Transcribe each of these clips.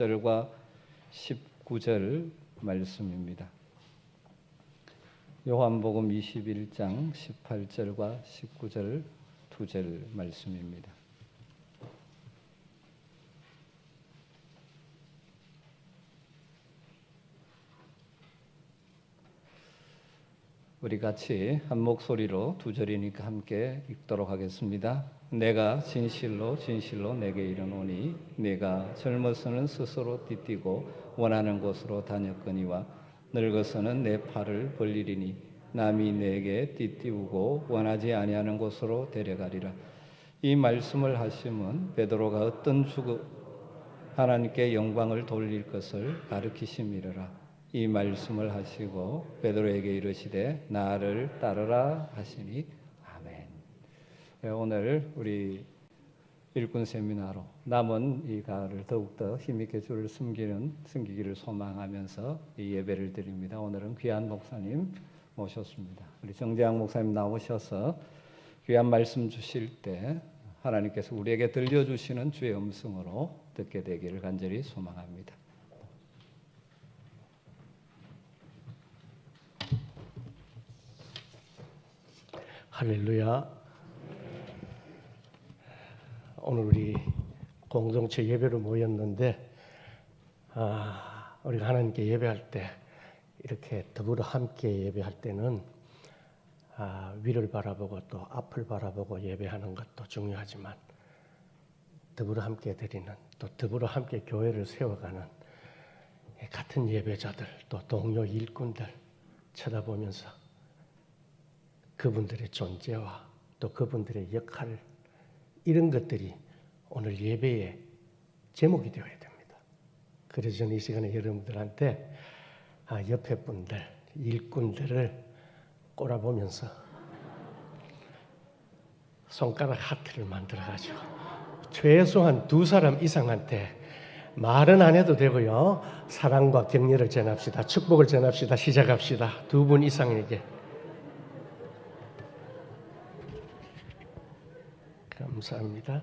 절과 19절 말씀입니다. 요한복음 21장 18절과 19절 2절 말씀입니다. 우리 같이 한 목소리로 2절이니까 함께 읽도록 하겠습니다. 내가 진실로 진실로 내게 이르노니 내가 젊어서는 스스로 띠띠고 원하는 곳으로 다녔거니와 늙어서는 내 팔을 벌리리니 남이 내게 띠띠우고 원하지 아니하는 곳으로 데려가리라. 이 말씀을 하심은 베드로가 어떤 하나님께 영광을 돌릴 것을 가르치심이라. 이 말씀을 하시고 베드로에게 이르시되 나를 따르라 하시니 아멘. 오늘 우리 일꾼 세미나로 남은 이 가을을 더욱더 힘있게 주를 섬기기를 소망하면서 이 예배를 드립니다. 오늘은 귀한 목사님 모셨습니다. 우리 정재학 목사님 나오셔서 귀한 말씀 주실 때 하나님께서 우리에게 들려주시는 주의 음성으로 듣게 되기를 간절히 소망합니다. 할렐루야. 오늘 우리 공동체 예배로 모였는데 우리가 하나님께 예배할 때 이렇게 더불어 함께 예배할 때는 위를 바라보고 또 앞을 바라보고 예배하는 것도 중요하지만 더불어 함께 드리는 또 더불어 함께 교회를 세워가는 같은 예배자들 또 동료 일꾼들 쳐다보면서 그분들의 존재와 또 그분들의 역할 이런 것들이 오늘 예배의 제목이 되어야 됩니다. 그래서 저는 이 시간에 여러분들한테 옆에 분들, 일꾼들을 꼬라보면서 손가락 하트를 만들어가지고 최소한 2사람 이상한테 말은 안 해도 되고요. 사랑과 격려를 전합시다. 축복을 전합시다. 시작합시다. 2분 이상에게. 감사합니다.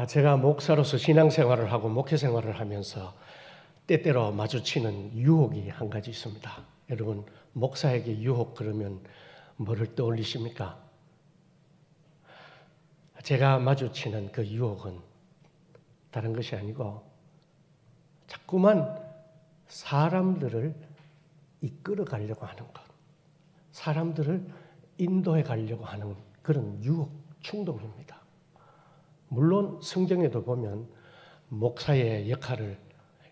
제가 목사로서 신앙생활을 하고 목회생활을 하면서 때때로 마주치는 유혹이 한 가지 있습니다. 여러분, 목사에게 유혹 그러면 뭐를 떠올리십니까? 제가 마주치는 그 유혹은 다른 것이 아니고 자꾸만 사람들을 이끌어 가려고 하는 것, 사람들을 인도해 가려고 하는 그런 유혹, 충동입니다. 물론 성경에도 보면 목사의 역할을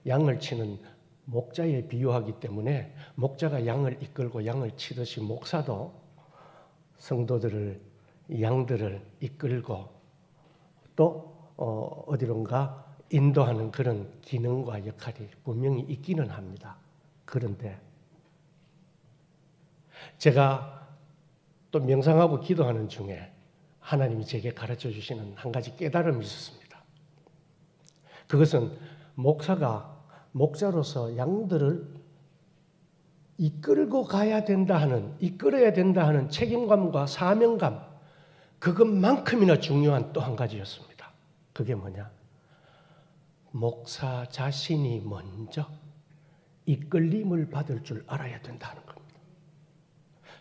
양을 치는 목자에 비유하기 때문에 목자가 양을 이끌고 양을 치듯이 목사도 성도들을, 양들을 이끌고 또 어디론가 인도하는 그런 기능과 역할이 분명히 있기는 합니다. 그런데 제가 또 명상하고 기도하는 중에 하나님이 제게 가르쳐 주시는 한 가지 깨달음이 있었습니다. 그것은 목사가 목자로서 양들을 이끌어야 된다 하는 책임감과 사명감, 그것만큼이나 중요한 또 한 가지였습니다. 그게 뭐냐? 목사 자신이 먼저 이끌림을 받을 줄 알아야 된다는 겁니다.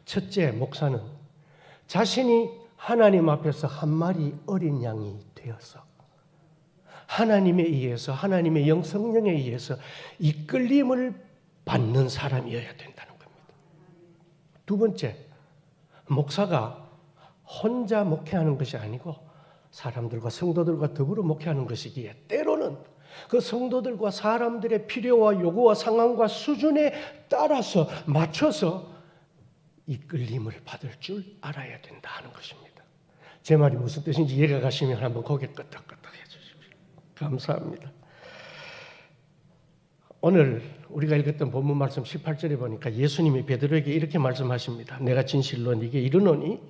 첫째, 목사는 자신이 하나님 앞에서 한 마리 어린 양이 되어서 하나님에 의해서 하나님의 성령에 의해서 이끌림을 받는 사람이어야 된다는 겁니다. 2번째, 목사가 혼자 목회하는 것이 아니고 사람들과 성도들과 더불어 목회하는 것이기에 때로는 그 성도들과 사람들의 필요와 요구와 상황과 수준에 따라서 맞춰서 이끌림을 받을 줄 알아야 된다 하는 것입니다. 제 말이 무슨 뜻인지 이해가 가시면 한번 고개 끄덕끄덕 해주십시오. 감사합니다. 오늘 우리가 읽었던 본문 말씀 18절에 보니까 예수님이 베드로에게 이렇게 말씀하십니다. 내가 진실로 네게 이르노니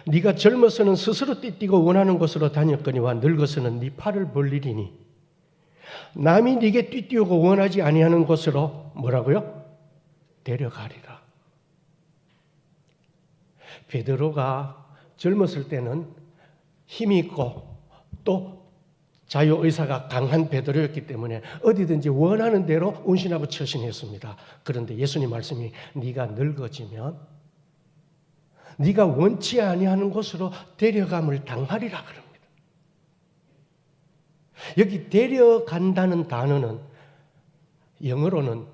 네가 젊어서는 스스로 띠띠고 원하는 곳으로 다녔거니와 늙어서는 네 팔을 벌리리니 남이 네게 띠띠우고 원하지 아니하는 곳으로 뭐라고요? 데려가리라. 베드로가 젊었을 때는 힘이 있고 또 자유의사가 강한 베드로였기 때문에 어디든지 원하는 대로 운신하고 처신했습니다. 그런데 예수님 말씀이 네가 늙어지면 네가 원치 아니하는 곳으로 데려감을 당하리라 그럽니다. 여기 데려간다는 단어는 영어로는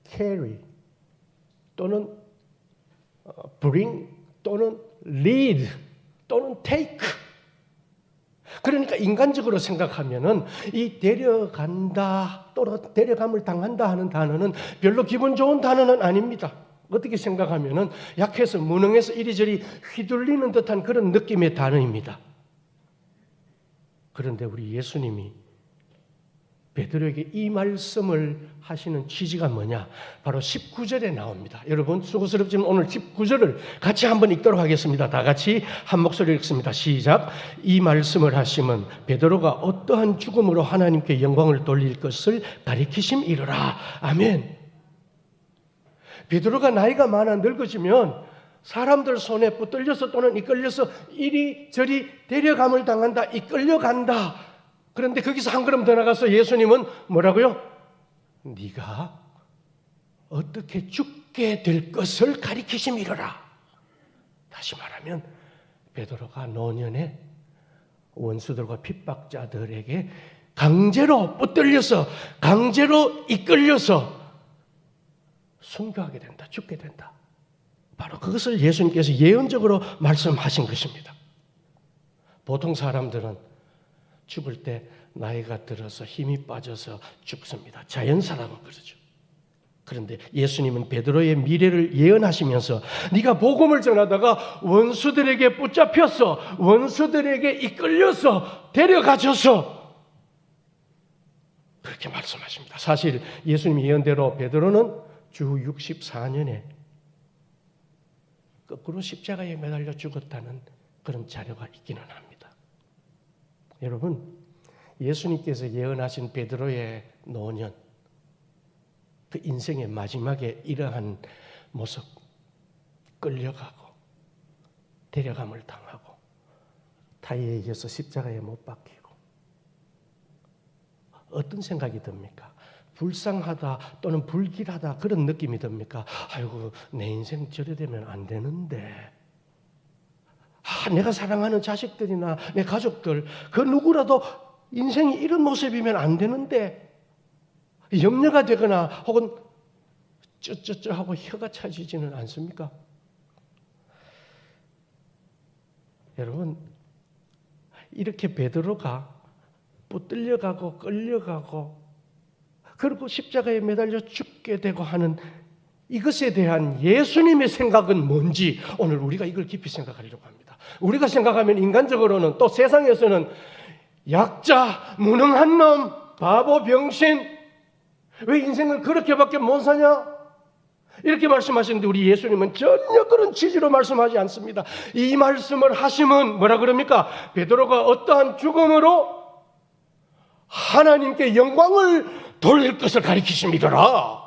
carry 또는 bring 또는 lead 또는 take. 그러니까 인간적으로 생각하면은 이 데려간다 또는 데려감을 당한다 하는 단어는 별로 기분 좋은 단어는 아닙니다. 어떻게 생각하면은 약해서 무능해서 이리저리 휘둘리는 듯한 그런 느낌의 단어입니다. 그런데 우리 예수님이 베드로에게 이 말씀을 하시는 취지가 뭐냐? 바로 19절에 나옵니다. 여러분 수고스럽지만 오늘 19절을 같이 한번 읽도록 하겠습니다. 다 같이 한 목소리로 읽습니다. 시작. 이 말씀을 하시면 베드로가 어떠한 죽음으로 하나님께 영광을 돌릴 것을 가리키심이로라. 아멘. 베드로가 나이가 많아 늙어지면 사람들 손에 붙들려서 또는 이끌려서 이리저리 데려감을 당한다. 이끌려간다. 그런데 거기서 한 걸음 더 나가서 예수님은 뭐라고요? 네가 어떻게 죽게 될 것을 가리키심이로라. 다시 말하면 베드로가 노년에 원수들과 핍박자들에게 강제로 붙들려서 강제로 이끌려서 순교하게 된다. 죽게 된다. 바로 그것을 예수님께서 예언적으로 말씀하신 것입니다. 보통 사람들은 죽을 때 나이가 들어서 힘이 빠져서 죽습니다. 자연사람은 그러죠. 그런데 예수님은 베드로의 미래를 예언하시면서 네가 복음을 전하다가 원수들에게 붙잡혀서 원수들에게 이끌려서 데려가져서 그렇게 말씀하십니다. 사실 예수님 예언대로 베드로는 주 64년에 거꾸로 십자가에 매달려 죽었다는 그런 자료가 있기는 합니다. 여러분, 예수님께서 예언하신 베드로의 노년, 그 인생의 마지막에 이러한 모습, 끌려가고 데려감을 당하고 타이에 의해서 십자가에 못 박히고 어떤 생각이 듭니까? 불쌍하다 또는 불길하다 그런 느낌이 듭니까? 아이고 내 인생 저래 되면 안 되는데 내가 사랑하는 자식들이나 내 가족들 그 누구라도 인생이 이런 모습이면 안 되는데 염려가 되거나 혹은 쩌쩌쩌 하고 혀가 차지지는 않습니까? 여러분 이렇게 베드로가 붙들려가고 끌려가고 그리고 십자가에 매달려 죽게 되고 하는 이것에 대한 예수님의 생각은 뭔지 오늘 우리가 이걸 깊이 생각하려고 합니다. 우리가 생각하면 인간적으로는 또 세상에서는 약자, 무능한 놈, 바보, 병신 왜 인생을 그렇게밖에 못 사냐? 이렇게 말씀하시는데 우리 예수님은 전혀 그런 취지로 말씀하지 않습니다. 이 말씀을 하시면 뭐라 그럽니까? 베드로가 어떠한 죽음으로 하나님께 영광을 돌릴 것을 가리키십니다라.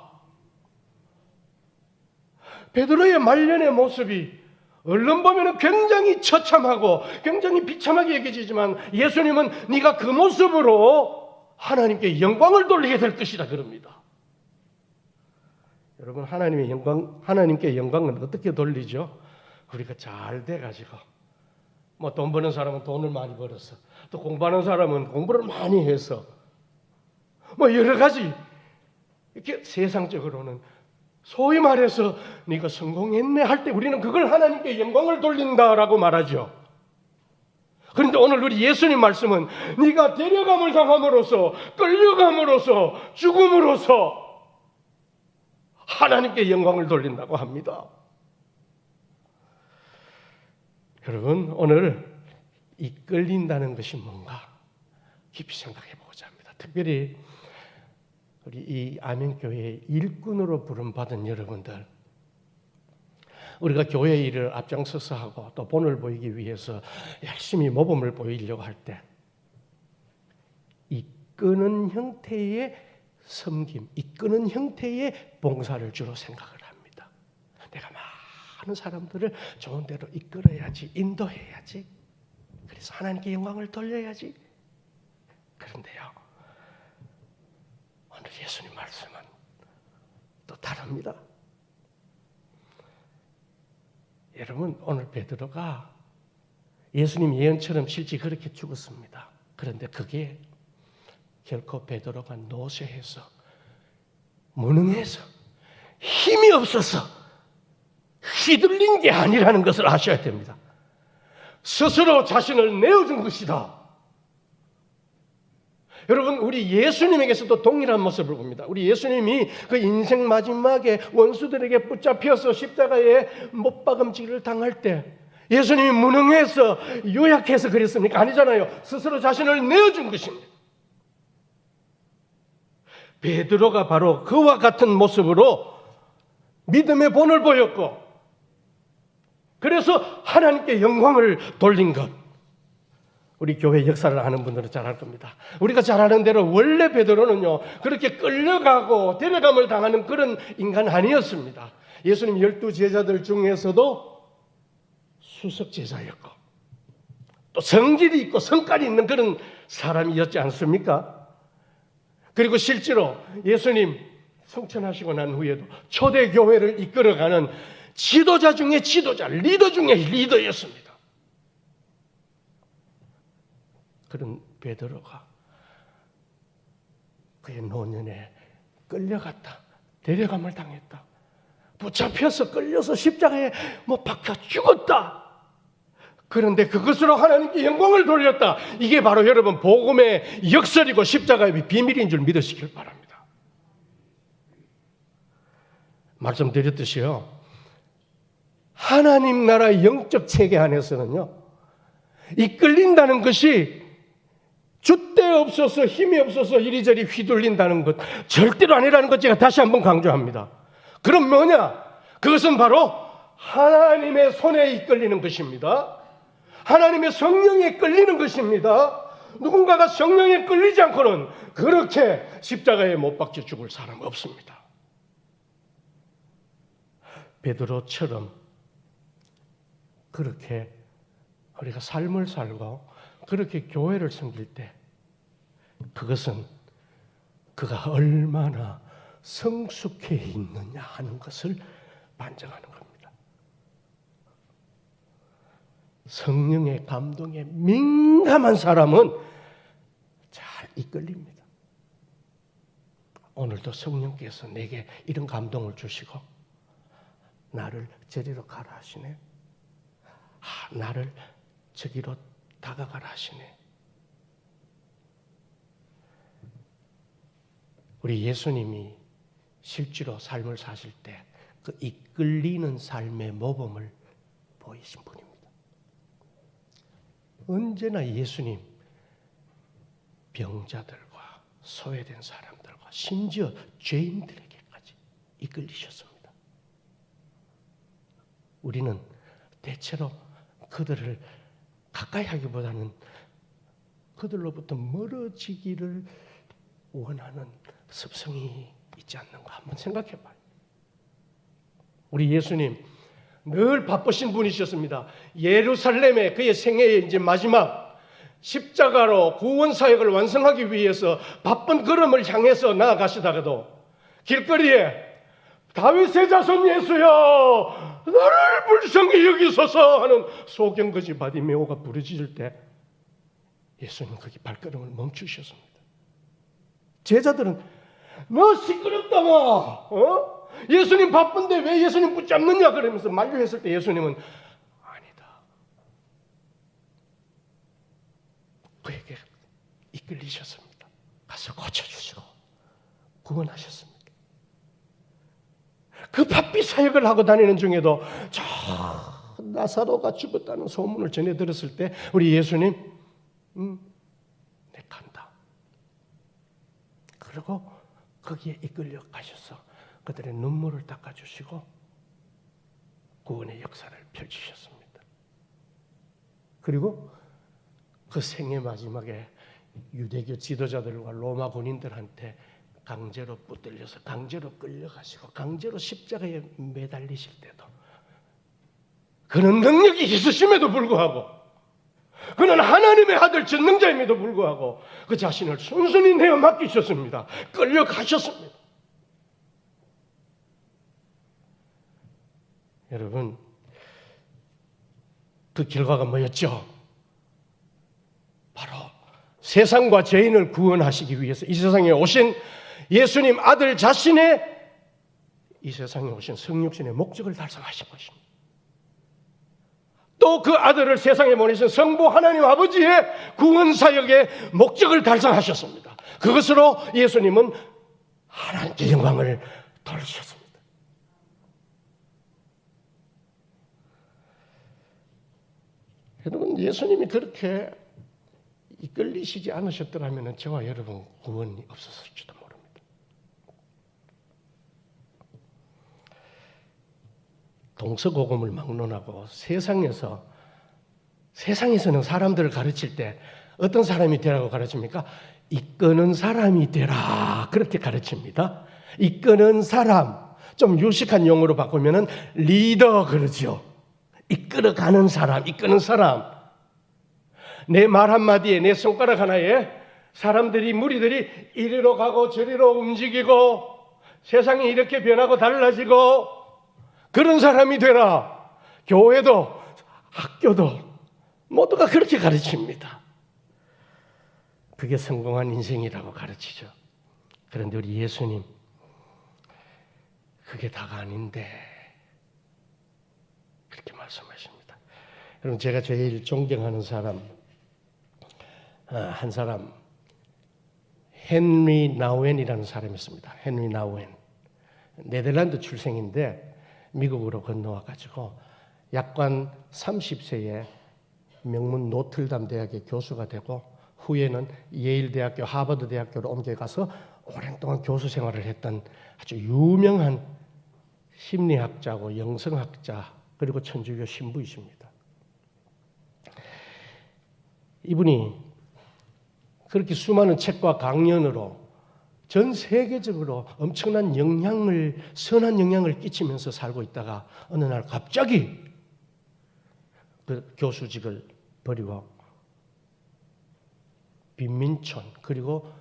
베드로의 말년의 모습이 얼른 보면 굉장히 처참하고 굉장히 비참하게 여겨지지만 예수님은 네가 그 모습으로 하나님께 영광을 돌리게 될 것이다 그럽니다. 여러분 하나님께 영광은 어떻게 돌리죠? 우리가 잘 돼가지고 뭐 돈 버는 사람은 돈을 많이 벌어서 또 공부하는 사람은 공부를 많이 해서 뭐 여러 가지 이렇게 세상적으로는 소위 말해서 네가 성공했네 할 때 우리는 그걸 하나님께 영광을 돌린다라고 말하죠. 그런데 오늘 우리 예수님 말씀은 네가 데려감을 당함으로써 끌려감으로써 죽음으로써 하나님께 영광을 돌린다고 합니다. 여러분 오늘 이끌린다는 것이 뭔가 깊이 생각해 보고자 합니다. 특별히 우리 이 아멘교회의 일꾼으로 부름받은 여러분들 우리가 교회 일을 앞장서서 하고 또 본을 보이기 위해서 열심히 모범을 보이려고 할 때 이끄는 형태의 섬김, 이끄는 형태의 봉사를 주로 생각을 합니다. 내가 많은 사람들을 좋은 대로 이끌어야지, 인도해야지. 그래서 하나님께 영광을 돌려야지. 그런데요, 오늘 예수님 말씀은 또 다릅니다. 여러분, 오늘 베드로가 예수님 예언처럼 실제 그렇게 죽었습니다. 그런데 그게 결코 베드로가 노쇠해서 무능해서 힘이 없어서 휘둘린 게 아니라는 것을 아셔야 됩니다. 스스로 자신을 내어준 것이다. 여러분, 우리 예수님에게서도 동일한 모습을 봅니다. 우리 예수님이 그 인생 마지막에 원수들에게 붙잡혀서 십자가에 못박음질을 당할 때 예수님이 무능해서 요약해서 그랬습니까? 아니잖아요. 스스로 자신을 내어준 것입니다. 베드로가 바로 그와 같은 모습으로 믿음의 본을 보였고, 그래서 하나님께 영광을 돌린 것. 우리 교회 역사를 아는 분들은 잘 알 겁니다. 우리가 잘 아는 대로 원래 베드로는요, 그렇게 끌려가고 데려감을 당하는 그런 인간 아니었습니다. 예수님 12제자들 중에서도 수석 제자였고, 또 성질이 있고 성깔이 있는 그런 사람이었지 않습니까? 그리고 실제로 예수님 성천하시고 난 후에도 초대 교회를 이끌어가는 지도자 중에 지도자, 리더 중에 리더였습니다. 그런 베드로가 그의 노년에 끌려갔다, 데려감을 당했다, 붙잡혀서 끌려서 십자가에 못 박혀 죽었다. 그런데 그것으로 하나님께 영광을 돌렸다. 이게 바로 여러분 복음의 역설이고 십자가의 비밀인 줄 믿으시길 바랍니다. 말씀드렸듯이요, 하나님 나라 영적 체계 안에서는요, 이끌린다는 것이 줏대 없어서 힘이 없어서 이리저리 휘둘린다는 것 절대로 아니라는 것 제가 다시 한번 강조합니다. 그럼 뭐냐? 그것은 바로 하나님의 손에 이끌리는 것입니다. 하나님의 성령에 끌리는 것입니다. 누군가가 성령에 끌리지 않고는 그렇게 십자가에 못 박혀 죽을 사람 없습니다. 베드로처럼 그렇게 우리가 삶을 살고 그렇게 교회를 섬길 때 그것은 그가 얼마나 성숙해 있느냐 하는 것을 반증하는 겁니다. 성령의 감동에 민감한 사람은 잘 이끌립니다. 오늘도 성령께서 내게 이런 감동을 주시고 나를 저리로 가라 하시네. 나를 저기로 다가가라 하시네. 우리 예수님이 실제로 삶을 사실 때 그 이끌리는 삶의 모범을 보이신 분입니다. 언제나 예수님 병자들과 소외된 사람들과 심지어 죄인들에게까지 이끌리셨습니다. 우리는 대체로 그들을 가까이 하기보다는 그들로부터 멀어지기를 원하는 습성이 있지 않는가 한번 생각해 봐요. 우리 예수님 늘 바쁘신 분이셨습니다. 예루살렘에 그의 생애의 이제 마지막 십자가로 구원 사역을 완성하기 위해서 바쁜 걸음을 향해서 나아가시다가도 길거리에 다윗의 자손 예수여 나를 불쌍히 여기소서 하는 소경거지 바디메오가 부르짖을 때 예수님 거기 발걸음을 멈추셨습니다. 제자들은 너 시끄럽다 뭐 예수님 바쁜데 왜 예수님 붙잡느냐 그러면서 만류했을 때 예수님은 아니다. 그에게 이끌리셨습니다. 가서 고쳐주시고 구원하셨습니다. 그 바삐 사역을 하고 다니는 중에도 저 나사로가 죽었다는 소문을 전해 들었을 때 우리 예수님 내 간다. 그리고 거기에 이끌려 가셔서 그들의 눈물을 닦아주시고 구원의 역사를 펼치셨습니다. 그리고 그 생애 마지막에 유대교 지도자들과 로마 군인들한테 강제로 붙들려서 강제로 끌려가시고 강제로 십자가에 매달리실 때도 그런 능력이 있으심에도 불구하고 그는 하나님의 아들 전능자임에도 불구하고 그 자신을 순순히 내어 맡기셨습니다. 끌려가셨습니다. 여러분, 그 결과가 뭐였죠? 바로 세상과 죄인을 구원하시기 위해서 이 세상에 오신 예수님 아들 자신의 이 세상에 오신 성육신의 목적을 달성하신 것입니다. 또 그 아들을 세상에 보내신 성부 하나님 아버지의 구원 사역의 목적을 달성하셨습니다. 그것으로 예수님은 하나님께 영광을 돌리셨습니다. 여러분, 예수님이 그렇게 이끌리시지 않으셨더라면 저와 여러분 구원이 없었을지도 모릅니다. 동서고금을 막론하고 세상에서는 사람들을 가르칠 때 어떤 사람이 되라고 가르칩니까? 이끄는 사람이 되라, 그렇게 가르칩니다. 이끄는 사람, 좀 유식한 용어로 바꾸면은 리더 그러죠. 이끌어가는 사람, 이끄는 사람. 내 말 한마디에, 내 손가락 하나에 사람들이, 무리들이 이리로 가고 저리로 움직이고 세상이 이렇게 변하고 달라지고 그런 사람이 되라. 교회도 학교도 모두가 그렇게 가르칩니다. 그게 성공한 인생이라고 가르치죠. 그런데 우리 예수님, 그게 다가 아닌데 그렇게 말씀하십니다. 여러분, 제가 제일 존경하는 사람, 한 사람, 헨리 나우엔이라는 사람이 있습니다. 헨리 나우엔. 네덜란드 출생인데 미국으로 건너와가지고 약관 30세에 명문 노틀담 대학의 교수가 되고 후에는 예일 대학교, 하버드 대학교로 옮겨가서 오랜 동안 교수 생활을 했던 아주 유명한 심리학자고 영성학자 그리고 천주교 신부이십니다. 이분이 그렇게 수많은 책과 강연으로 전 세계적으로 엄청난 선한 영향을 끼치면서 살고 있다가 어느 날 갑자기 그 교수직을 버리고 빈민촌 그리고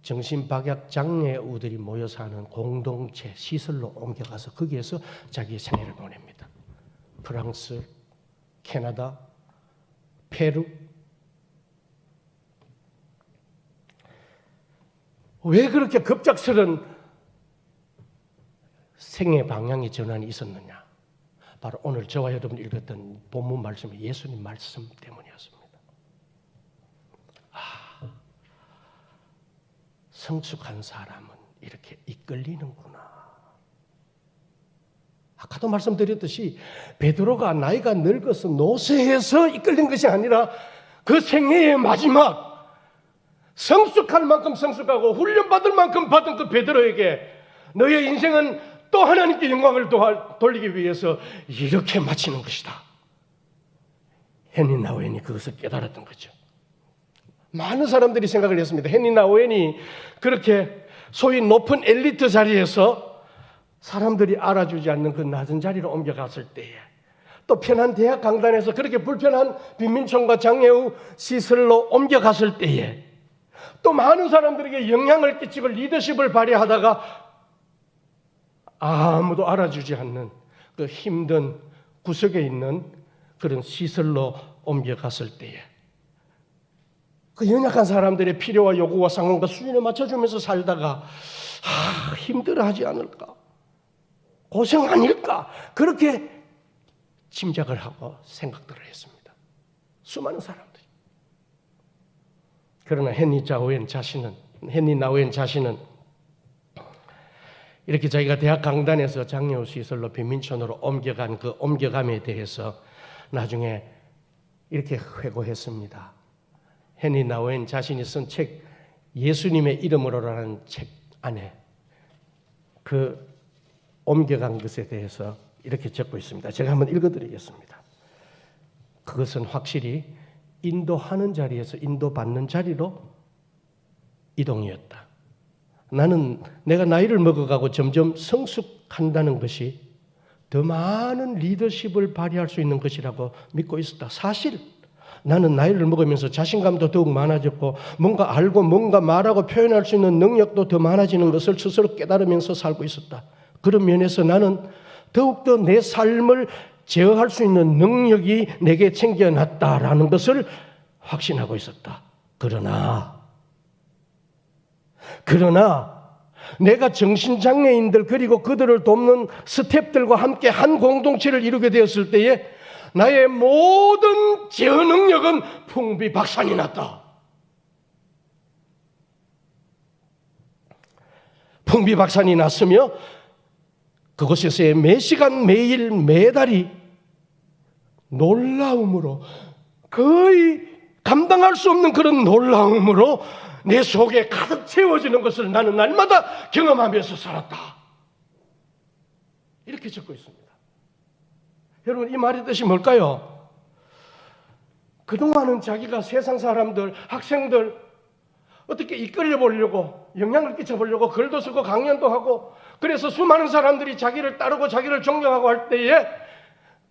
정신박약 장애우들이 모여 사는 공동체 시설로 옮겨가서 거기에서 자기의 생애를 보냅니다. 프랑스, 캐나다, 페루. 왜 그렇게 급작스런 생애 방향의 전환이 있었느냐? 바로 오늘 저와 여러분 읽었던 본문 말씀이 예수님 말씀 때문이었습니다. 성숙한 사람은 이렇게 이끌리는구나. 아까도 말씀드렸듯이 베드로가 나이가 늙어서 노쇠해서 이끌린 것이 아니라 그 생애의 마지막 성숙할 만큼 성숙하고 훈련받을 만큼 받은 그 베드로에게 너의 인생은 또 하나님께 영광을 돌리기 위해서 이렇게 마치는 것이다. 헨리 나우엔이 그것을 깨달았던 거죠. 많은 사람들이 생각을 했습니다. 헨리 나우엔이 그렇게 소위 높은 엘리트 자리에서 사람들이 알아주지 않는 그 낮은 자리로 옮겨갔을 때에 또 편한 대학 강단에서 그렇게 불편한 빈민촌과 장애우 시설로 옮겨갔을 때에 또 많은 사람들에게 영향을 끼치고 리더십을 발휘하다가 아무도 알아주지 않는 그 힘든 구석에 있는 그런 시설로 옮겨갔을 때에 그 연약한 사람들의 필요와 요구와 상황과 수준에 맞춰주면서 살다가 힘들어하지 않을까? 고생 아닐까? 그렇게 짐작을 하고 생각들을 했습니다. 수많은 사람들이. 그러나 헨리 나우엔 자신은 이렇게 자기가 대학 강단에서 장애우 시설로 빈민촌으로 옮겨간 그 옮겨감에 대해서 나중에 이렇게 회고했습니다. 헨리 나우엔 자신이 쓴 책 예수님의 이름으로라는 책 안에 그 옮겨간 것에 대해서 이렇게 적고 있습니다. 제가 한번 읽어드리겠습니다. 그것은 확실히 인도하는 자리에서 인도받는 자리로 이동이었다. 나는 내가 나이를 먹어가고 점점 성숙한다는 것이 더 많은 리더십을 발휘할 수 있는 것이라고 믿고 있었다. 사실 나는 나이를 먹으면서 자신감도 더욱 많아졌고 뭔가 알고 뭔가 말하고 표현할 수 있는 능력도 더 많아지는 것을 스스로 깨달으면서 살고 있었다. 그런 면에서 나는 더욱더 내 삶을 제어할 수 있는 능력이 내게 챙겨놨다라는 것을 확신하고 있었다. 그러나 내가 정신장애인들 그리고 그들을 돕는 스태프들과 함께 한 공동체를 이루게 되었을 때에 나의 모든 제어 능력은 풍비박산이 났다. 풍비박산이 났으며 그곳에서의 매 시간 매일 매달이 놀라움으로 거의 감당할 수 없는 그런 놀라움으로 내 속에 가득 채워지는 것을 나는 날마다 경험하면서 살았다. 이렇게 적고 있습니다. 여러분, 이 말의 뜻이 뭘까요? 그동안은 자기가 세상 사람들, 학생들 어떻게 이끌려 보려고 영향을 끼쳐보려고 글도 쓰고 강연도 하고 그래서 수많은 사람들이 자기를 따르고 자기를 존경하고 할 때에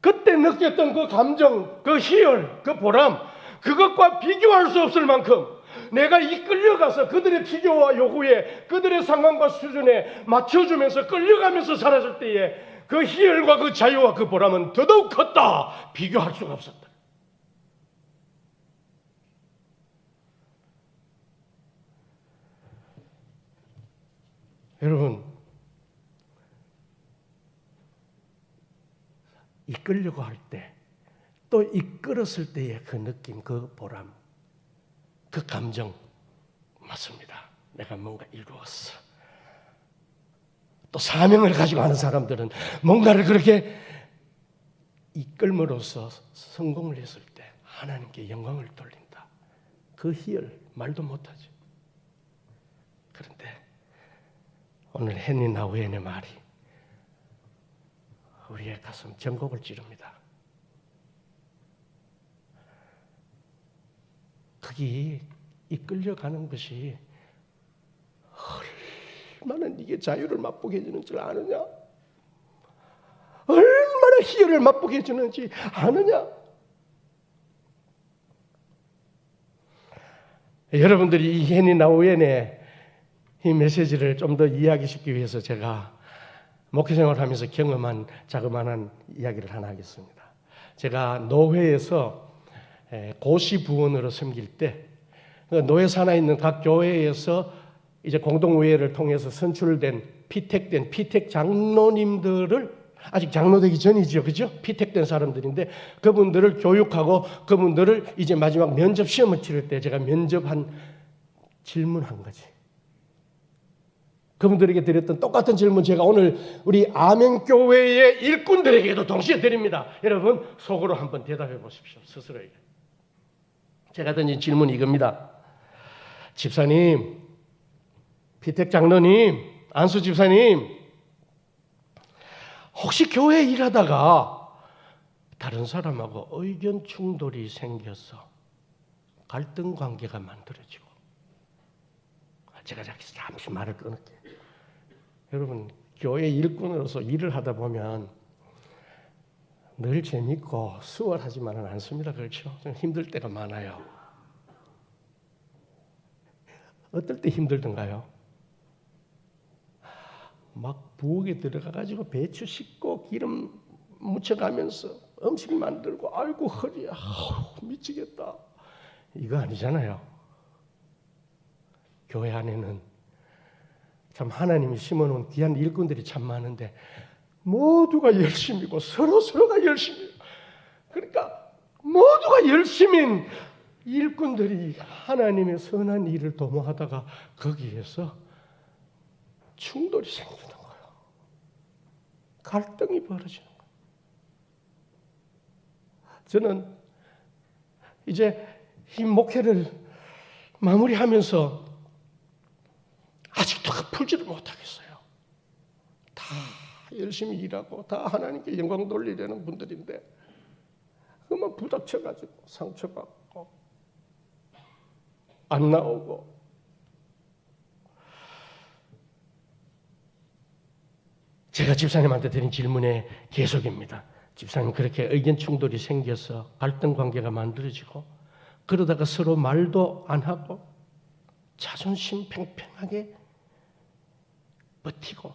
그때 느꼈던 그 감정, 그 희열, 그 보람 그것과 비교할 수 없을 만큼 내가 이끌려가서 그들의 필요와 요구에 그들의 상황과 수준에 맞춰주면서 끌려가면서 살았을 때에 그 희열과 그 자유와 그 보람은 더더욱 컸다. 비교할 수가 없었다. 여러분, 이끌려고 할 때, 또 이끌었을 때의 그 느낌, 그 보람, 그 감정 맞습니다. 내가 뭔가 이루었어. 또 사명을 가지고 하는 사람들은 뭔가를 그렇게 이끌므로써 성공을 했을 때 하나님께 영광을 돌린다. 그 희열 말도 못하지. 그런데 오늘 헨리 나우엔의 말이 우리의 가슴 전곡을 찌릅니다. 거기 이끌려가는 것이 얼마나 네게 자유를 맛보게 해주는 줄 아느냐? 얼마나 희열을 맛보게 해주는지 아느냐? 여러분들이 이 헨리 나우엔의 이 메시지를 좀 더 이해하기 위해서 제가 목회생활을 하면서 경험한 자그마한 이야기를 하나 하겠습니다. 제가 노회에서 고시 부원으로 섬길 때 노회 산하에 있는 각 교회에서 이제 공동의회를 통해서 선출된 피택된 피택 장로님들을 아직 장로되기 전이죠, 그죠? 피택된 사람들인데 그분들을 교육하고 그분들을 이제 마지막 면접 시험을 치를 때 제가 면접한 질문한 거지. 그분들에게 드렸던 똑같은 질문 제가 오늘 우리 아멘교회의 일꾼들에게도 동시에 드립니다. 여러분 속으로 한번 대답해 보십시오. 스스로에게. 제가 던진 질문이 이겁니다. 집사님, 피택 장로님, 안수 집사님, 혹시 교회 일하다가 다른 사람하고 의견 충돌이 생겨서 갈등 관계가 만들어지고 제가 잠시 말을 끊을게요. 여러분, 교회 일꾼으로서 일을 하다 보면 늘 재밌고 수월하지만은 않습니다. 그렇죠? 좀 힘들 때가 많아요. 어떨 때 힘들던가요? 막 부엌에 들어가가지고 배추 씻고 기름 묻혀가면서 음식 만들고 아이고 허리야 미치겠다. 이거 아니잖아요. 교회 안에는 참 하나님이 심어놓은 귀한 일꾼들이 참 많은데 모두가 열심이고 서로가 열심이에요. 그러니까 모두가 열심인 일꾼들이 하나님의 선한 일을 도모하다가 거기에서 충돌이 생기는 거예요. 갈등이 벌어지는 거예요. 저는 이제 이 목회를 마무리하면서 아직도 풀지를 못하겠어요. 다 열심히 일하고 다 하나님께 영광 돌리려는 분들인데 그만 부닥쳐가지고 상처받고 안 나오고 제가 집사님한테 드린 질문의 계속입니다. 집사님 그렇게 의견 충돌이 생겨서 갈등 관계가 만들어지고 그러다가 서로 말도 안 하고 자존심 팽팽하게 버티고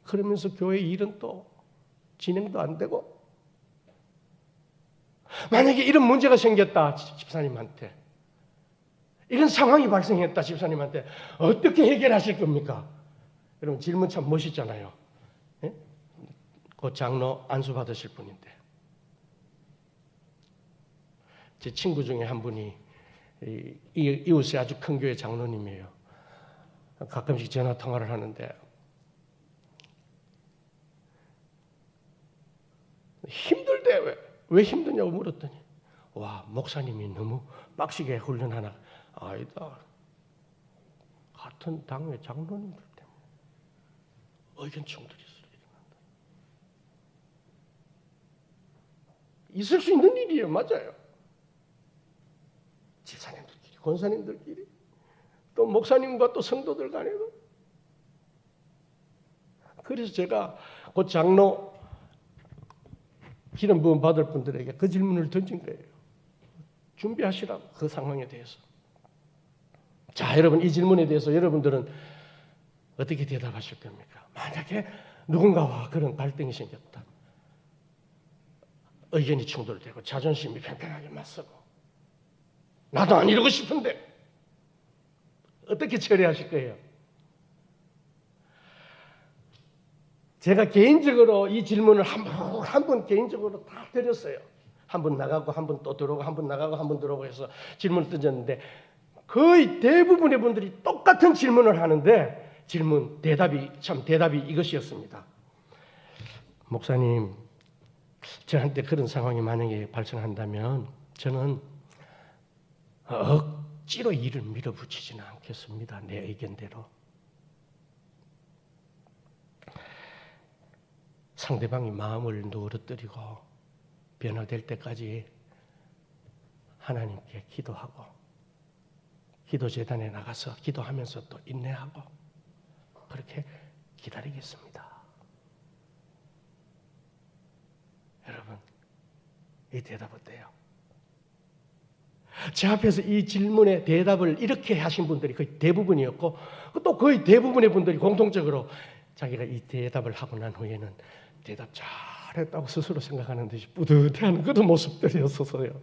그러면서 교회 일은 또 진행도 안 되고 만약에 이런 문제가 생겼다 집사님한테 이런 상황이 발생했다 집사님한테 어떻게 해결하실 겁니까? 여러분 질문 참 멋있잖아요. 예? 그 장로 안수 받으실 분인데 제 친구 중에 한 분이 이웃에 아주 큰 교회 장로님이에요. 가끔씩 전화 통화를 하는데 힘들대. 왜 힘드냐고 물었더니 와 목사님이 너무 빡시게 훈련하나. 아니다. 같은 당의 장로님들 때문에 의견 충돌이 일어난다. 있을 수 있는 일이에요. 맞아요. 집사님들끼리, 권사님들끼리, 또 목사님과 또 성도들 간에도. 그래서 제가 그 장로 기름 부음 받을 분들에게 그 질문을 던진 거예요. 준비하시라고 그 상황에 대해서. 자, 여러분 이 질문에 대해서 여러분들은 어떻게 대답하실 겁니까? 만약에 누군가와 그런 갈등이 생겼다. 의견이 충돌되고 자존심이 팽팽하게 맞서고 나도 안 이러고 싶은데 어떻게 처리하실 거예요? 제가 개인적으로 이 질문을 한 번 개인적으로 다 드렸어요. 한 번 나가고 한 번 또 들어오고 한 번 나가고 한 번 들어오고 해서 질문을 던졌는데 거의 대부분의 분들이 똑같은 질문을 하는데 대답이 이것이었습니다. 목사님, 저한테 그런 상황이 만약에 발생한다면 저는 억지로 일을 밀어붙이지는 않겠습니다. 내 의견대로. 상대방이 마음을 누그러뜨리고 변화될 때까지 하나님께 기도하고 기도재단에 나가서 기도하면서 또 인내하고 그렇게 기다리겠습니다. 여러분, 이 대답 어때요? 제 앞에서 이 질문에 대답을 이렇게 하신 분들이 거의 대부분이었고 또 거의 대부분의 분들이 공통적으로 자기가 이 대답을 하고 난 후에는 대답 잘했다고 스스로 생각하는 듯이 뿌듯해하는 그런 모습들이었어요.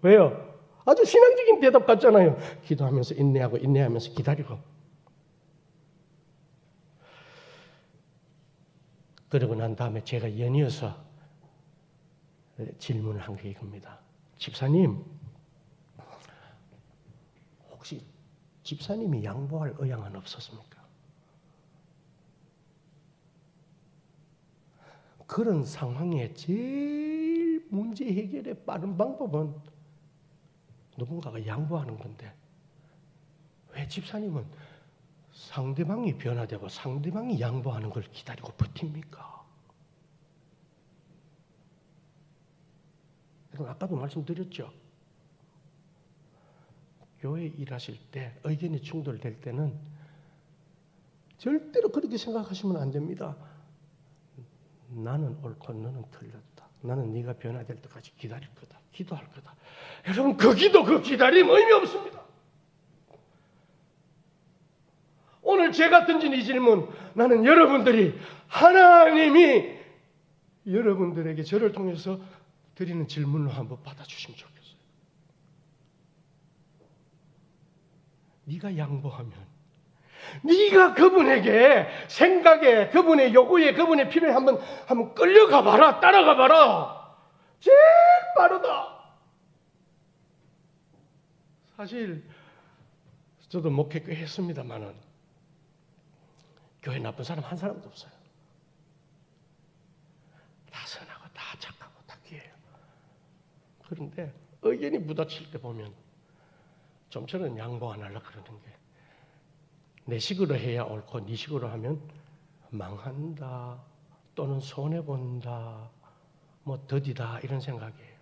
왜요? 아주 신앙적인 대답 같잖아요. 기도하면서 인내하면서 기다리고. 그러고 난 다음에 제가 연이어서 질문을 한 게 이겁니다. 집사님, 혹시 집사님이 양보할 의향은 없었습니까? 그런 상황에 제일 문제 해결의 빠른 방법은 누군가가 양보하는 건데 왜 집사님은 상대방이 변화되고 상대방이 양보하는 걸 기다리고 버팁니까? 여러분 아까도 말씀드렸죠. 교회 일하실 때 의견이 충돌될 때는 절대로 그렇게 생각하시면 안 됩니다. 나는 옳고 너는 틀렸다. 나는 네가 변화될 때까지 기다릴 거다. 기도할 거다. 여러분 그 기도 그 기다림 의미 없습니다. 오늘 제가 던진 이 질문 나는 여러분들이 하나님이 여러분들에게 저를 통해서 드리는 질문을 한번 받아주시면 좋겠어요. 네가 양보하면 네가 그분에게 생각에 그분의 요구에 그분의 필요에 한번 끌려가 봐라. 따라가 봐라. 제일 빠르다. 사실 저도 목회꽤 했습니다만은 교회 나쁜 사람 한 사람도 없어요. 다 선하고 다 착하고 다 귀해요. 그런데 의견이 부딪힐 때 보면 좀 저는 양보 안 하려고 그러는 게 내 식으로 해야 옳고 네 식으로 하면 망한다 또는 손해본다 뭐 더디다 이런 생각이에요.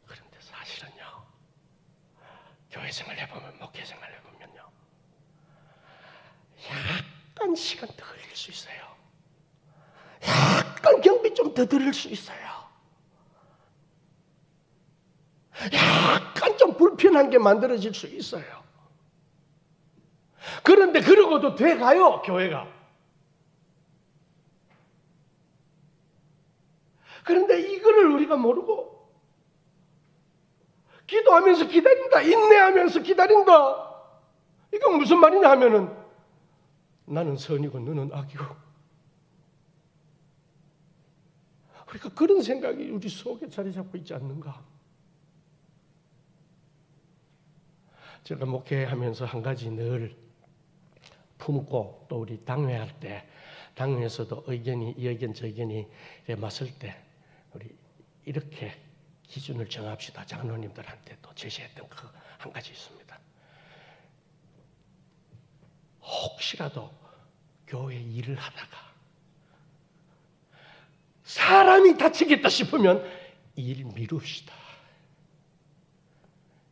그런데 사실은요. 교회 생활 해보면 목회 생활 해보면요. 약간 시간 더 걸릴 수 있어요. 약간 경비 좀 더 들을 수 있어요. 약간 좀 불편한 게 만들어질 수 있어요. 그런데 그러고도 돼가요, 교회가. 그런데 이거를 우리가 모르고 기도하면서 기다린다, 인내하면서 기다린다. 이건 무슨 말이냐 하면은 나는 선이고 너는 악이고. 그러니까 그런 생각이 우리 속에 자리 잡고 있지 않는가. 제가 목회하면서 한 가지 늘 품고 또 우리 당회할 때 당회에서도 의견이 이 의견 저 의견이 맞을 때 우리 이렇게 기준을 정합시다. 장로님들한테 또 제시했던 그 한 가지 있습니다. 혹시라도 교회 일을 하다가 사람이 다치겠다 싶으면 일 미룹시다.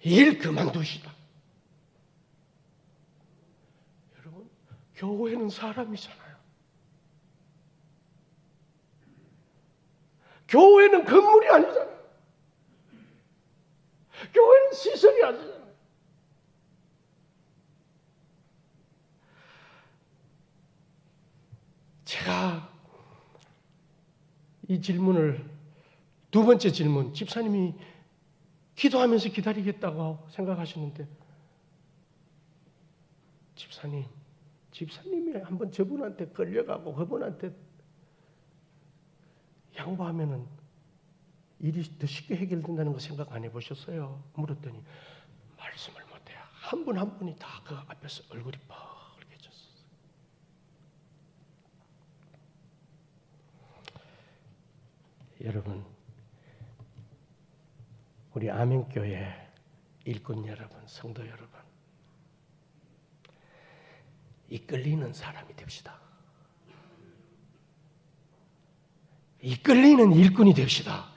일 그만두시다. 여러분, 교회는 사람이잖아요. 교회는 건물이 아니잖아요. 교회는 시설이 아니잖아요. 제가 이 질문을 두 번째 질문, 집사님이 기도하면서 기다리겠다고 생각하시는데 집사님이 한번 저분한테 걸려가고 그분한테 양보하면은 일이 더 쉽게 해결된다는 거 생각 안 해보셨어요? 물었더니 말씀을 못해요. 한 분 한 분이 다 그 앞에서 얼굴이 뻘개졌어요. 여러분, 우리 아멘교회 일꾼 여러분, 성도 여러분, 이끌리는 사람이 됩시다. 이끌리는 일꾼이 됩시다.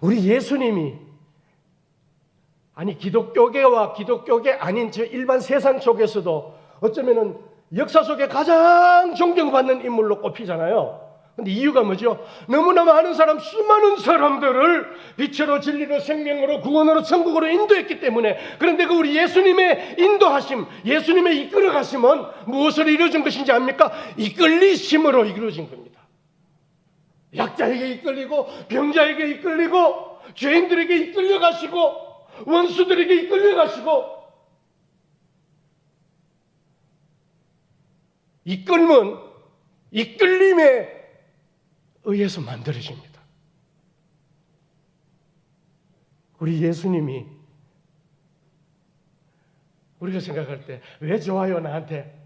우리 예수님이 아니 기독교계와 기독교계 아닌 저 일반 세상 속에서도 어쩌면은 역사 속에 가장 존경받는 인물로 꼽히잖아요. 근데 이유가 뭐죠? 너무나 많은 사람, 수많은 사람들을 빛으로 진리로 생명으로 구원으로 천국으로 인도했기 때문에. 그런데 그 우리 예수님의 인도하심, 예수님의 이끌어가심은 무엇으로 이루어진 것인지 압니까? 이끌리심으로 이루어진 겁니다. 약자에게 이끌리고 병자에게 이끌리고 죄인들에게 이끌려가시고 원수들에게 이끌려가시고. 이끌면 이끌림에 의해서 만들어집니다. 우리 예수님이 우리가 생각할 때 왜 좋아요 나한테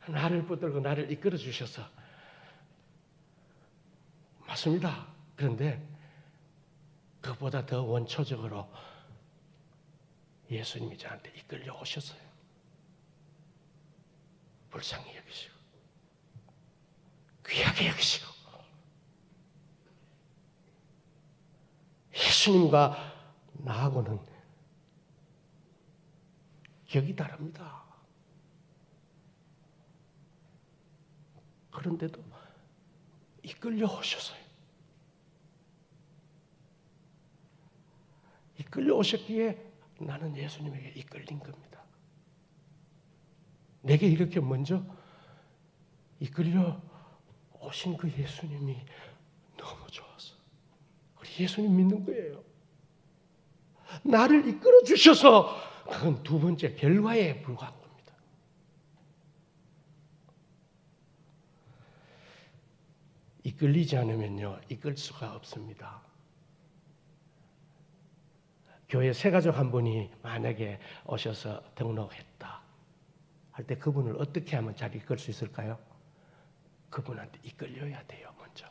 나를 붙들고 나를 이끌어 주셔서. 맞습니다. 그런데 그보다 더 원초적으로 예수님이 저한테 이끌려 오셨어요. 불쌍히 여기시고 귀하게 여기시고 예수님과 나하고는 격이 다릅니다. 그런데도 이끌려 오셨어요. 이끌려 오셨기에 나는 예수님에게 이끌린 겁니다. 내게 이렇게 먼저 이끌려 오신 그 예수님이 너무 좋아서 우리 예수님 믿는 거예요. 나를 이끌어 주셔서 그건 두 번째 결과에 불과한 겁니다. 이끌리지 않으면요, 이끌 수가 없습니다. 교회 새가족 한 분이 만약에 오셔서 등록했다 할 때 그분을 어떻게 하면 잘 이끌 수 있을까요? 그분한테 이끌려야 돼요. 먼저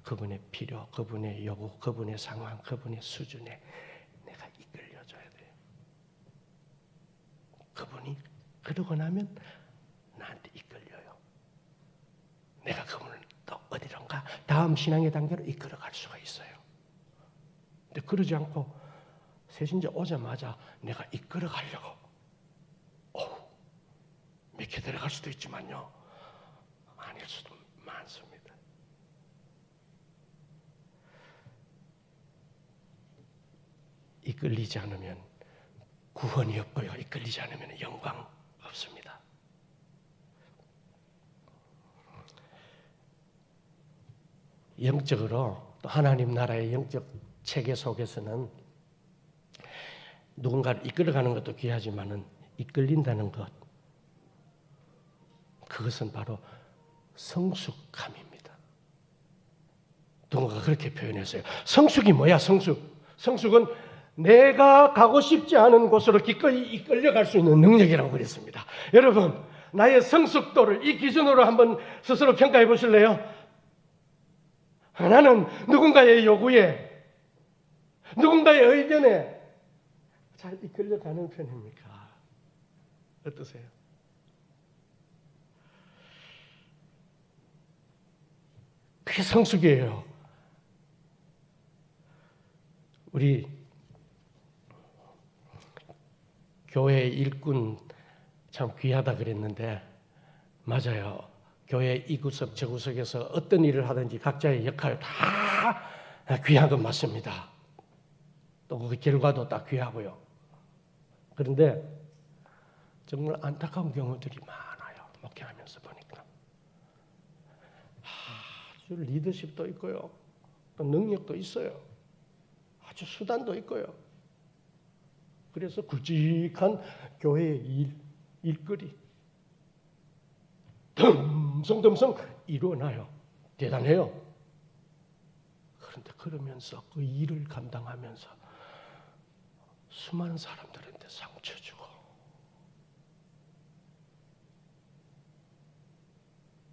그분의 필요, 그분의 요구, 그분의 상황, 그분의 수준에 내가 이끌려줘야 돼요. 그분이 그러고 나면 나한테 이끌려요. 내가 그분을 또 어디론가 다음 신앙의 단계로 이끌어갈 수가 있어요. 근데 그러지 않고 새신자 오자마자 내가 이끌어가려고 몇개 들어갈 수도 있지만요, 아닐 수도 많습니다. 이끌리지 않으면 구원이 없고요. 이끌리지 않으면 영광 없습니다. 영적으로 또 하나님 나라의 영적 체계 속에서는 누군가를 이끌어가는 것도 귀하지만은 이끌린다는 것, 그것은 바로 성숙함입니다. 누군가가 그렇게 표현했어요. 성숙이 뭐야? 성숙은 내가 가고 싶지 않은 곳으로 기꺼이 이끌려갈 수 있는 능력이라고 그랬습니다. 여러분, 나의 성숙도를 이 기준으로 한번 스스로 평가해 보실래요? 나는 누군가의 요구에, 누군가의 의견에 잘 이끌려가는 편입니까? 어떠세요? 그게 성숙이에요. 우리 교회 일꾼 참 귀하다 그랬는데 맞아요. 교회 이 구석 저 구석에서 어떤 일을 하든지 각자의 역할 다 귀한 건 맞습니다. 또 그 결과도 다 귀하고요. 그런데 정말 안타까운 경우들이 많아요. 목회하면서 보니까. 아주 리더십도 있고요. 또 능력도 있어요. 아주 수단도 있고요. 그래서 굵직한 교회의 일거리 덤성덤성 이루어나요. 대단해요. 그런데 그러면서 그 일을 감당하면서 수많은 사람들한테 상처 주고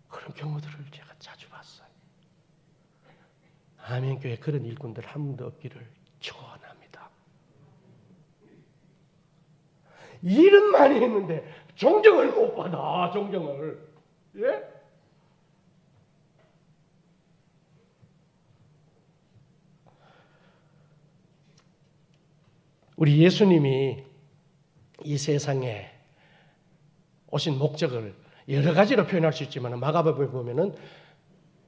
그런 경우들을 제가 자주 봤어요. 아멘교회 그런 일꾼들 한 분도 없기를 축원합니다. 일은 많이 했는데 존경을 못 받아. 존경을. 예? 우리 예수님이 이 세상에 오신 목적을 여러 가지로 표현할 수 있지만 마가복음에 보면은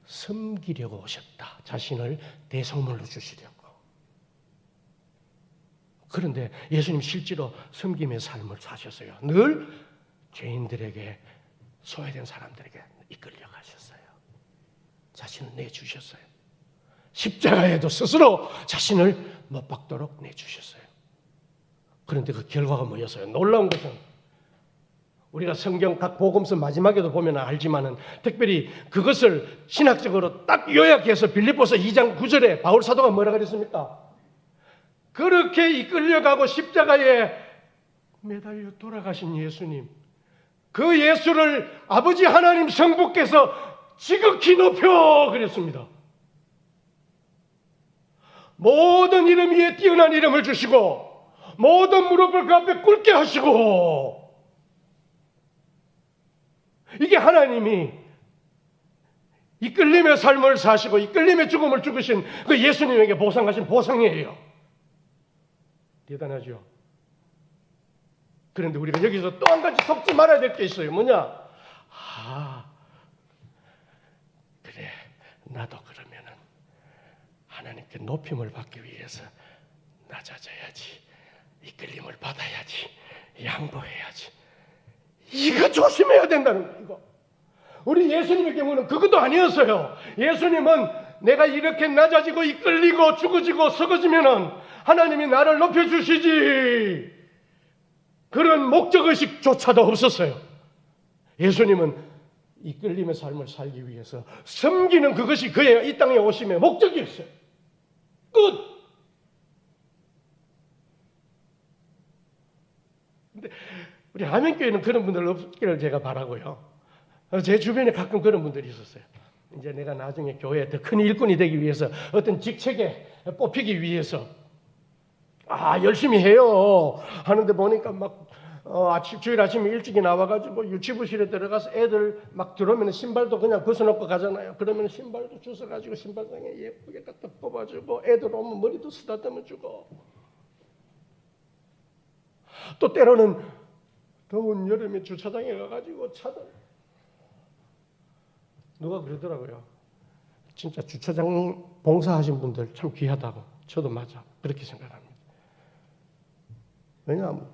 섬기려고 오셨다. 자신을 대속물로 주시려고. 그런데 예수님 실제로 섬김의 삶을 사셨어요. 늘 죄인들에게 소외된 사람들에게 이끌려 가셨어요. 자신을 내주셨어요. 십자가에도 스스로 자신을 못 박도록 내주셨어요. 그런데 그 결과가 뭐였어요? 놀라운 것은 우리가 성경 각 복음서 마지막에도 보면 알지만은 특별히 그것을 신학적으로 딱 요약해서 빌립보서 2장 9절에 바울 사도가 뭐라 그랬습니까? 그렇게 이끌려가고 십자가에 매달려 돌아가신 예수님, 그 예수를 아버지 하나님 성부께서 지극히 높여 그랬습니다. 모든 이름 위에 뛰어난 이름을 주시고 모든 무릎을 그 앞에 꿇게 하시고, 이게 하나님이 이끌림의 삶을 사시고 이끌림의 죽음을 죽으신 그 예수님에게 보상하신 보상이에요. 대단하죠. 그런데 우리가 여기서 또 한 가지 속지 말아야 될 게 있어요. 뭐냐? 그래, 나도 그러면은 하나님께 높임을 받기 위해서 낮아져야지, 이끌림을 받아야지, 양보해야지. 이거 조심해야 된다는 거예요. 이거. 우리 예수님의 경우는 그것도 아니었어요. 예수님은 내가 이렇게 낮아지고 이끌리고 죽어지고 썩어지면은 하나님이 나를 높여주시지, 그런 목적의식조차도 없었어요. 예수님은 이끌림의 삶을 살기 위해서 섬기는 그것이 그의 이 땅에 오심의 목적이었어요. 끝. 근데 우리 아멘교회는 그런 분들 없기를 제가 바라고요. 제 주변에 가끔 그런 분들이 있었어요. 이제 내가 나중에 교회에 더 큰 일꾼이 되기 위해서 어떤 직책에 뽑히기 위해서 열심히 해요 하는데 보니까 막 주일 아침에 일찍이 나와가지고 유치부실에 들어가서 애들 막 들어오면 신발도 그냥 벗어놓고 가잖아요. 그러면 신발도 주워가지고 신발장에 예쁘게 갖다 뽑아주고, 애들 오면 머리도 쓰다듬어 주고, 또 때로는 더운 여름에 주차장에 가가지고 차들, 누가 그러더라고요. 진짜 주차장 봉사하신 분들 참 귀하다고. 저도 맞아 그렇게 생각합니다. 왜냐하면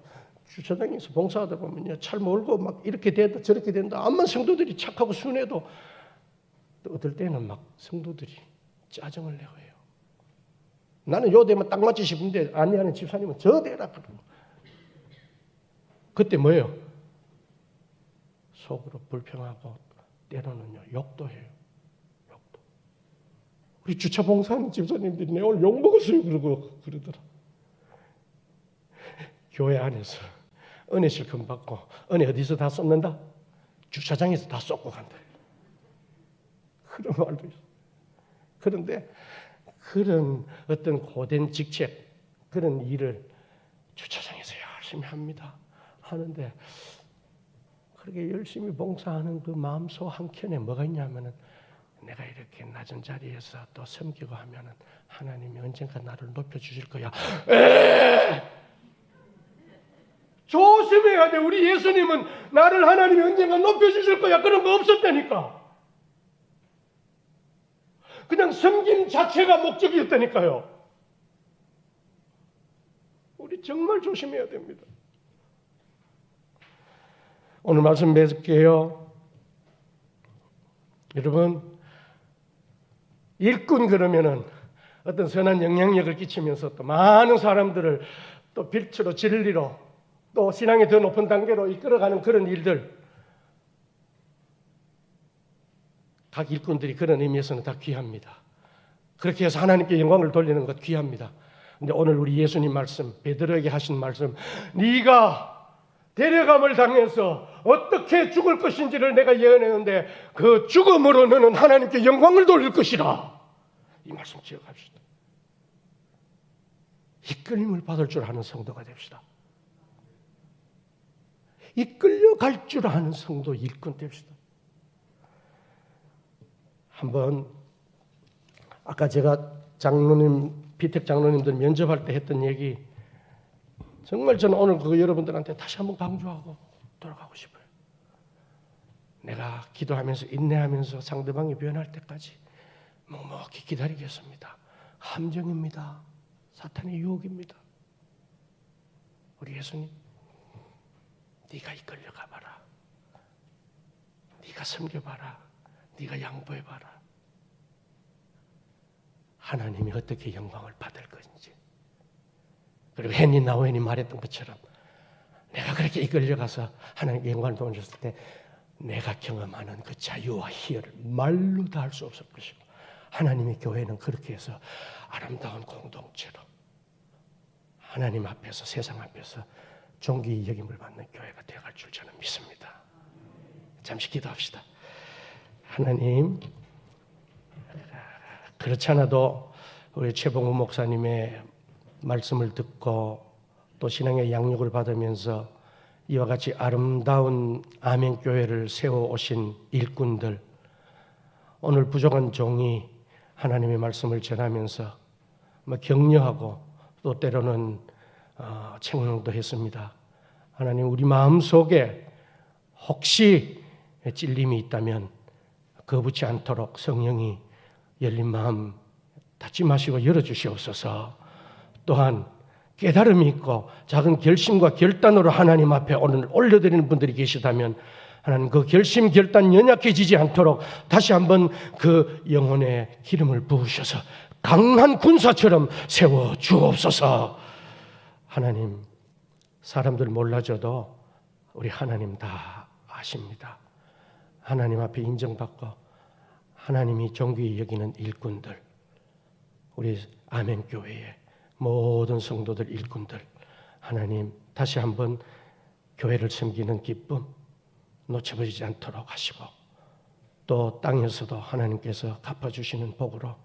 주차장에서 봉사하다 보면요, 잘 몰고 막 이렇게 된다 저렇게 된다. 암만 성도들이 착하고 순해도 또 어떨 때는 막 성도들이 짜증을 내고 해요. 나는 요 되면 딱 맞지 싶은데 안내하는 집사님은 저 대라 그러고. 그때 뭐예요? 속으로 불평하고 때로는요 욕도 해요. 욕도. 우리 주차 봉사하는 집사님들이 내 오늘 욕 먹었어요 그러고 그러더라. 교회 안에서 은혜 실컷 받고 은혜 어디서 다 쏟는다? 주차장에서 다 쏟고 간다. 그런 말도 있어. 그런데 그런 어떤 고된 직책, 그런 일을 주차장에서 열심히 합니다. 하는데 그렇게 열심히 봉사하는 그 마음속 한켠에 뭐가 있냐면은 내가 이렇게 낮은 자리에서 또 섬기고 하면은 하나님이 언젠가 나를 높여주실 거야. 조심해야 돼. 우리 예수님은 나를 하나님이 언젠가 높여주실 거야. 그런 거 없었다니까. 그냥 섬김 자체가 목적이었다니까요. 우리 정말 조심해야 됩니다. 오늘 말씀 맺을게요. 여러분, 일꾼 그러면은 어떤 선한 영향력을 끼치면서 또 많은 사람들을 또 빛으로 진리로 또 신앙의 더 높은 단계로 이끌어가는 그런 일들, 각 일꾼들이 그런 의미에서는 다 귀합니다. 그렇게 해서 하나님께 영광을 돌리는 것 귀합니다. 근데 오늘 우리 예수님 말씀, 베드로에게 하신 말씀, 네가 데려감을 당해서 어떻게 죽을 것인지를 내가 예언했는데 그 죽음으로 너는 하나님께 영광을 돌릴 것이라. 이 말씀 기억합시다. 이끌림을 받을 줄 아는 성도가 됩시다. 이끌려갈 줄 아는 성도 일꾼 됩시다. 한번 아까 제가 장로님, 비택 장로님들 면접할 때 했던 얘기, 정말 저는 오늘 그거 여러분들한테 다시 한번 강조하고 돌아가고 싶어요. 내가 기도하면서 인내하면서 상대방이 변할 때까지 묵묵히 기다리겠습니다. 함정입니다. 사탄의 유혹입니다. 우리 예수님, 네가 이끌려가봐라. 네가 섬겨봐라. 네가 양보해봐라. 하나님이 어떻게 영광을 받을 것인지. 그리고 헨리 나우엔이 말했던 것처럼 내가 그렇게 이끌려가서 하나님께 영광을 돌렸을 때 내가 경험하는 그 자유와 희열을 말로 다 할 수 없을 것이고, 하나님의 교회는 그렇게 해서 아름다운 공동체로 하나님 앞에서, 세상 앞에서 존귀 여김을 받는 교회가 되어갈 줄 저는 믿습니다. 잠시 기도합시다. 하나님, 그렇지 않아도 우리 최봉우 목사님의 말씀을 듣고 또 신앙의 양육을 받으면서 이와 같이 아름다운 아멘교회를 세워오신 일꾼들, 오늘 부족한 종이 하나님의 말씀을 전하면서 격려하고 또 때로는 책망도 했습니다. 하나님, 우리 마음속에 혹시 찔림이 있다면 거부치 않도록 성령이 열린 마음 닫지 마시고 열어주시옵소서. 또한 깨달음이 있고 작은 결심과 결단으로 하나님 앞에 오늘 올려드리는 분들이 계시다면 하나님 그 결심 결단 연약해지지 않도록 다시 한번 그 영혼의 기름을 부으셔서 강한 군사처럼 세워 주옵소서. 하나님, 사람들 몰라줘도 우리 하나님 다 아십니다. 하나님 앞에 인정받고 하나님이 존귀히 여기는 일꾼들, 우리 아멘교회의 모든 성도들, 일꾼들, 하나님 다시 한번 교회를 섬기는 기쁨 놓쳐버리지 않도록 하시고, 또 땅에서도 하나님께서 갚아주시는 복으로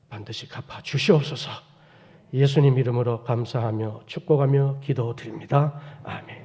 반드시 갚아주시옵소서. 예수님 이름으로 감사하며 축복하며 기도드립니다. 아멘.